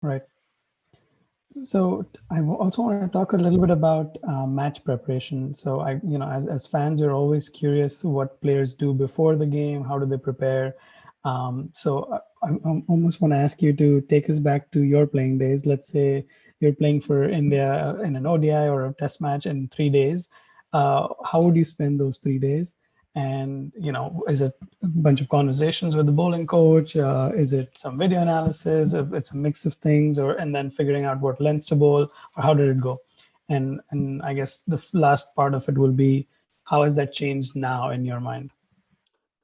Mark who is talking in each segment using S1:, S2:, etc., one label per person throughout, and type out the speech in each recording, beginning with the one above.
S1: Right. So also want to talk a little bit about match preparation. So as fans, you're always curious what players do before the game. How do they prepare? I almost want to ask you to take us back to your playing days. Let's say you're playing for India in an ODI or a test match in 3 days. How would you spend those 3 days? And is it a bunch of conversations with the bowling coach? Is it some video analysis? It's a mix of things, or and then figuring out what lengths to bowl, or how did it go? And I guess the last part of it will be how has that changed now in your mind?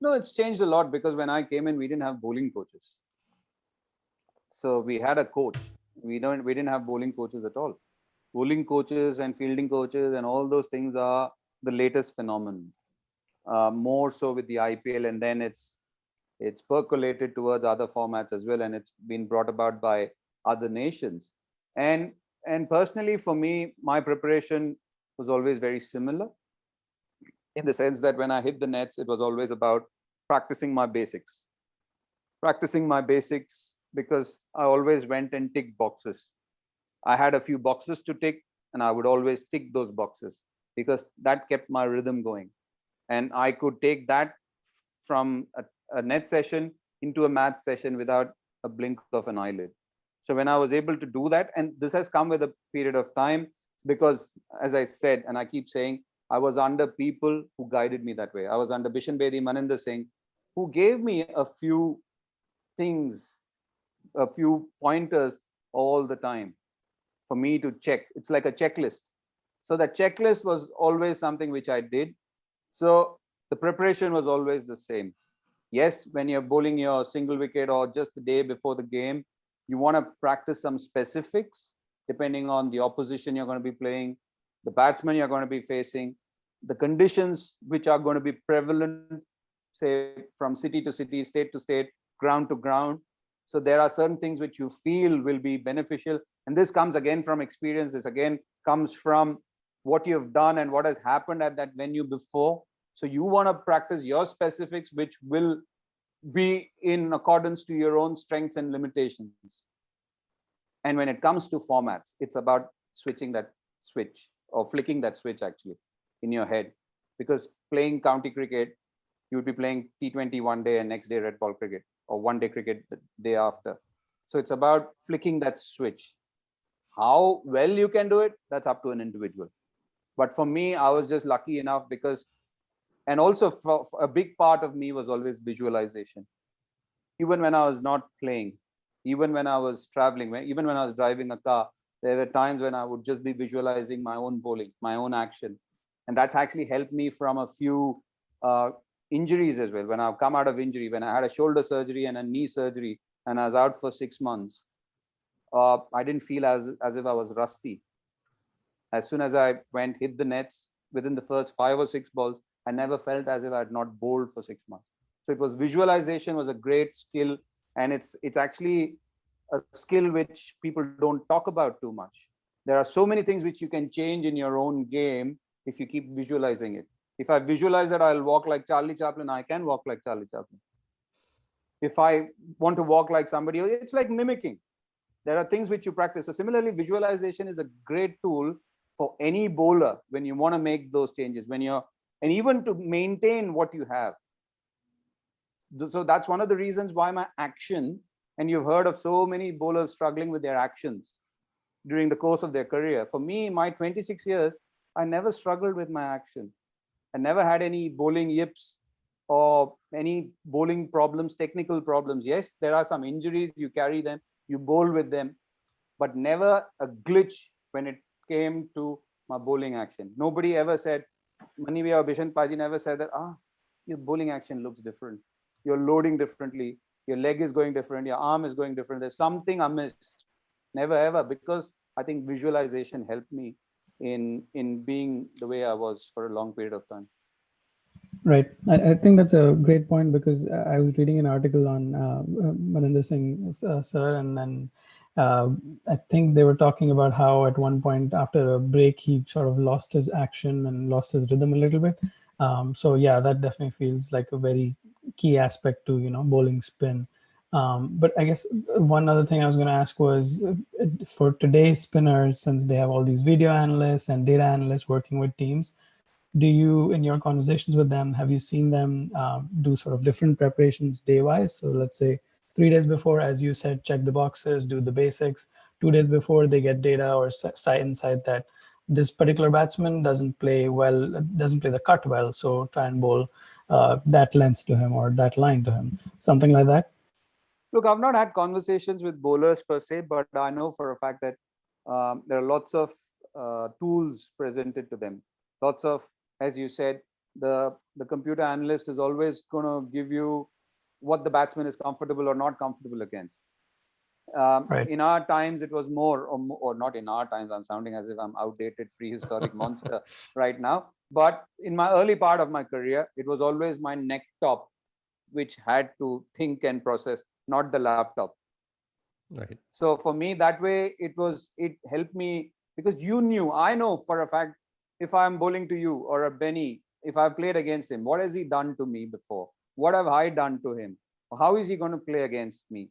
S2: No, it's changed a lot because when I came in, we didn't have bowling coaches. So we had a coach. We didn't have bowling coaches at all. Bowling coaches and fielding coaches and all those things are the latest phenomenon. More so with the IPL, and then it's percolated towards other formats as well, and it's been brought about by other nations. And personally, for me, my preparation was always very similar, in the sense that when I hit the nets, it was always about practicing my basics. Practicing my basics because I always went and ticked boxes. I had a few boxes to tick, and I would always tick those boxes because that kept my rhythm going. And I could take that from a net session into a match session without a blink of an eyelid. So when I was able to do that, and this has come with a period of time, because as I said, and I keep saying, I was under people who guided me that way. I was under Bishan Bedi, Maninder Singh, who gave me a few things, a few pointers all the time for me to check. It's like a checklist. So that checklist was always something which I did. So the preparation was always the same. Yes, when you're bowling your single wicket or just the day before the game, you want to practice some specifics depending on the opposition you're going to be playing, the batsman you're going to be facing, the conditions which are going to be prevalent, say from city to city, state to state, ground to ground. So there are certain things which you feel will be beneficial. And this comes again from experience. This again comes from what you've done and what has happened at that venue before. So you want to practice your specifics, which will be in accordance to your own strengths and limitations. And when it comes to formats, it's about switching that switch or flicking that switch actually in your head. Because playing county cricket, you would be playing T20 one day and next day red ball cricket, or one day cricket the day after. So it's about flicking that switch. How well you can do it, that's up to an individual. But for me, I was just lucky enough because, and also for a big part of me was always visualization. Even when I was not playing, even when I was traveling, even when I was driving a car, there were times when I would just be visualizing my own bowling, my own action. And that's actually helped me from a few injuries as well. When I've come out of injury, when I had a shoulder surgery and a knee surgery, and I was out for 6 months, I didn't feel as if I was rusty. As soon as I went, hit the nets within the first 5 or 6 balls, I never felt as if I had not bowled for 6 months. So it was visualization was a great skill, and it's actually a skill which people don't talk about too much. There are so many things which you can change in your own game if you keep visualizing it. If I visualize that I'll walk like Charlie Chaplin, I can walk like Charlie Chaplin. If I want to walk like somebody, it's like mimicking. There are things which you practice. So similarly, visualization is a great tool for any bowler when you want to make those changes, and even to maintain what you have. So that's one of the reasons why my action, and you've heard of so many bowlers struggling with their actions during the course of their career. For me, in my 26 years, I never struggled with my action. I never had any bowling yips or any bowling problems, technical problems. Yes, there are some injuries, you carry them, you bowl with them, but never a glitch when it came to my bowling action. Nobody ever said, Manivi or Bishan Paji never said that, your bowling action looks different. You're loading differently. Your leg is going different. Your arm is going different. There's something amiss. Never ever, because I think visualization helped me in being the way I was for a long period of time.
S1: Right. I think that's a great point because I was reading an article on Maninder Singh sir, and then uh, I think they were talking about how at one point after a break he sort of lost his action and lost his rhythm a little bit. So yeah, that definitely feels like a very key aspect to bowling spin. But I guess one other thing I was going to ask was for today's spinners, since they have all these video analysts and data analysts working with teams, do you, in your conversations with them, have you seen them do sort of different preparations day wise? So let's say 3 days before, as you said, check the boxes, do the basics. 2 days before, they get data or insight that this particular batsman doesn't play well, doesn't play the cut well, so try and bowl that length to him or that line to him, something like that.
S2: Look, I've not had conversations with bowlers per se, but I know for a fact that there are lots of tools presented to them. Lots of, as you said, the computer analyst is always going to give you what the batsman is comfortable or not comfortable against.
S1: Right.
S2: In our times, it was more, or not in our times, I'm sounding as if I'm outdated, prehistoric monster right now. But in my early part of my career, it was always my neck top which had to think and process, not the laptop.
S3: Right.
S2: So for me, that way, it helped me because I know for a fact, if I'm bowling to you or a Benny, if I've played against him, what has he done to me before? What have I done to him? How is he going to play against me?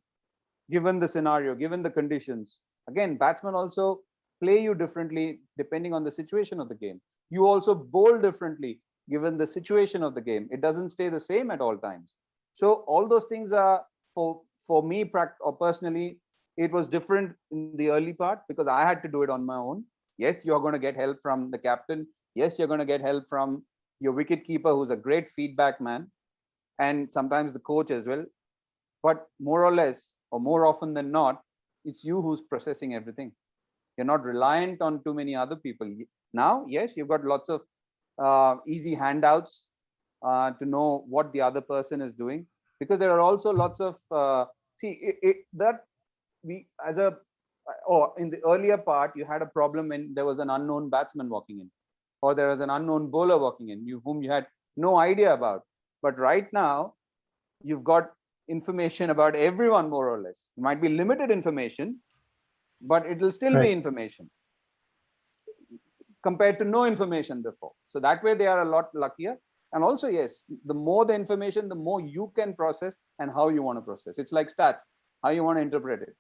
S2: Given the scenario, given the conditions. Again, batsmen also play you differently depending on the situation of the game. You also bowl differently given the situation of the game. It doesn't stay the same at all times. So all those things are for me or personally, it was different in the early part because I had to do it on my own. Yes, you're going to get help from the captain. Yes, you're going to get help from your wicket keeper, who's a great feedback man, and sometimes the coach as well. But more or less, or more often than not, it's you who's processing everything. You're not reliant on too many other people. Now, yes, you've got lots of easy handouts to know what the other person is doing, because there are also lots of that we as a in the earlier part you had a problem when there was an unknown batsman walking in, or there was an unknown bowler walking in, whom you had no idea about. But right now you've got information about everyone, more or less. It might be limited information, but it will still be information compared to no information before. So that way they are a lot luckier. And also, yes, the more the information, the more you can process and how you want to process. It's like stats, how you want to interpret it.